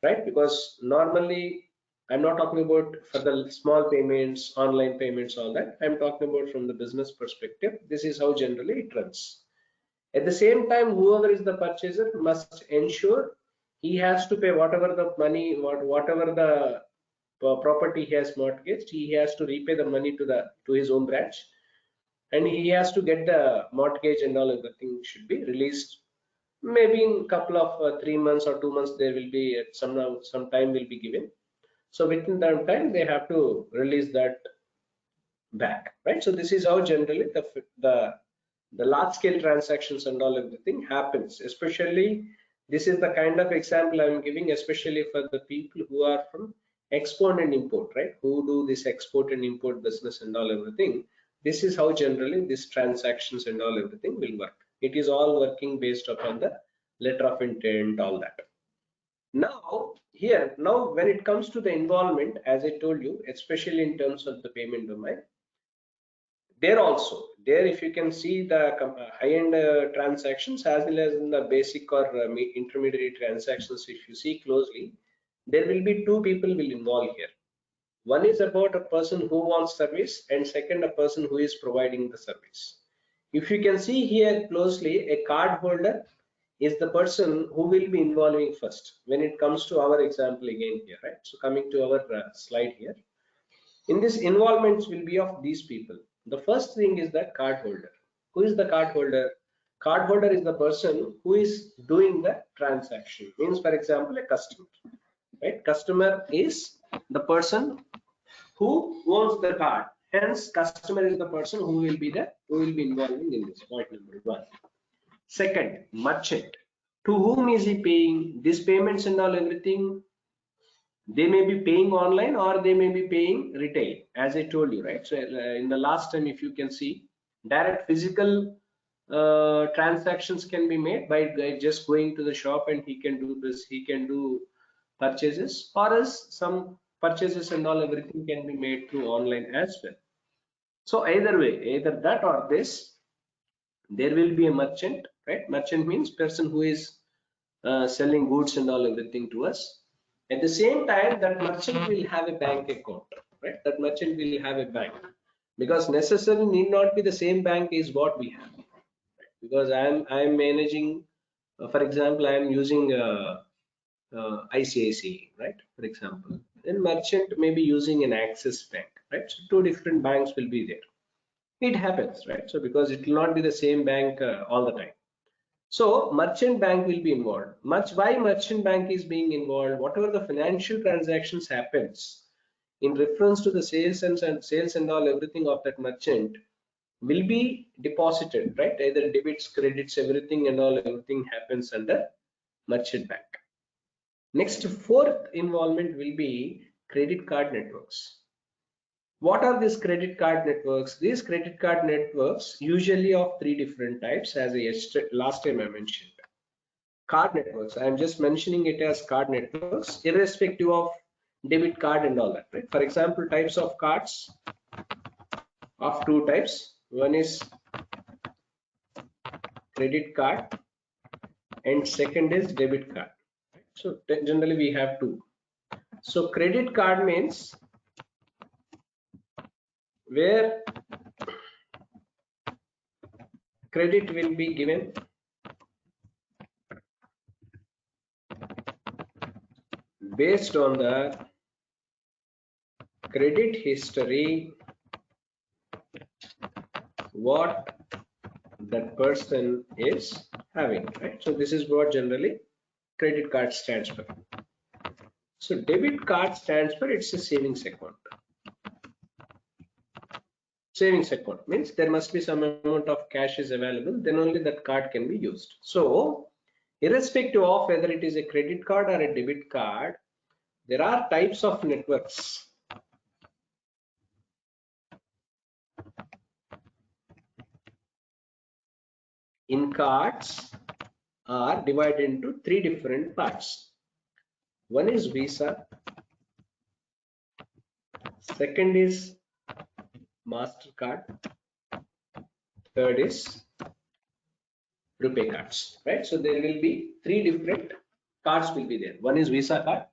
right? Because normally I'm not talking about for the small payments, online payments, all that. I'm talking about from the business perspective. This is how generally it runs. At the same time, whoever is the purchaser must ensure he has to pay whatever the money, whatever the property he has mortgaged, he has to repay the money to his own branch, and he has to get the mortgage and all of the things should be released. Maybe in couple of 3 months or 2 months, there will be some time will be given. So within that time, they have to release that back, right? So this is how generally the large scale transactions and all everything happens. Especially this is the kind of example I'm giving, especially for the people who are from export and import, right? Who do this export and import business and all everything. This is how generally these transactions and all everything will work. It is all working based upon the letter of intent, all that. Now here, now when it comes to the involvement, as I told you, especially in terms of the payment domain, there also, there if you can see the high-end transactions as well as in the basic or intermediary transactions, if you see closely, there will be two people will involve here. One is about a person who wants service, and second a person who is providing the service. If you can see here closely, a card holder is the person who will be involving first when it comes to our example again here, right? So coming to our slide here, in this involvements will be of these people. The first thing is the card holder. Who is the card holder? Card holder is the person who is doing the transaction. Means, for example, a customer, right? Customer is the person who owns the card. Hence, customer is the person who will be involving in this. Point number one. Second, merchant. To whom is he paying? These payments and all everything, they may be paying online or they may be paying retail, as I told you, right? So in the last time, if you can see, direct physical transactions can be made by just going to the shop, and he can do this, he can do purchases, or as some purchases and all everything can be made through online as well. So either way, either that or this, there will be a merchant, right? Merchant means person who is selling goods and all everything to us. At the same time, that merchant will have a bank account, right? That merchant will have a bank, because necessarily need not be the same bank is what we have. Because I'm managing, for example, I'm using ICICI, right? For example, then merchant may be using an Axis Bank, right? So two different banks will be there. It happens, right? So because it will not be the same bank all the time. So merchant bank will be involved. Why merchant bank is being involved? Whatever the financial transactions happens in reference to the sales and all everything of that merchant will be deposited, right? Either debits, credits, everything and all everything happens under merchant bank. Next, fourth involvement will be credit card networks. What are these credit card networks? These credit card networks usually of three different types, as last time I mentioned. Card networks, I'm just mentioning it as card networks, irrespective of debit card and all that, right? For example, types of cards of two types. One is credit card and second is debit card. So generally we have two. So credit card means where credit will be given based on the credit history what that person is having, right? So this is what generally credit card stands for. So debit card stands for, it's a savings account. Savings account means there must be some amount of cash is available, then only that card can be used. So irrespective of whether it is a credit card or a debit card, there are types of networks. In cards are divided into three different parts. One is Visa, second is MasterCard, third is RuPay cards, right? So there will be three different cards will be there. One is Visa card,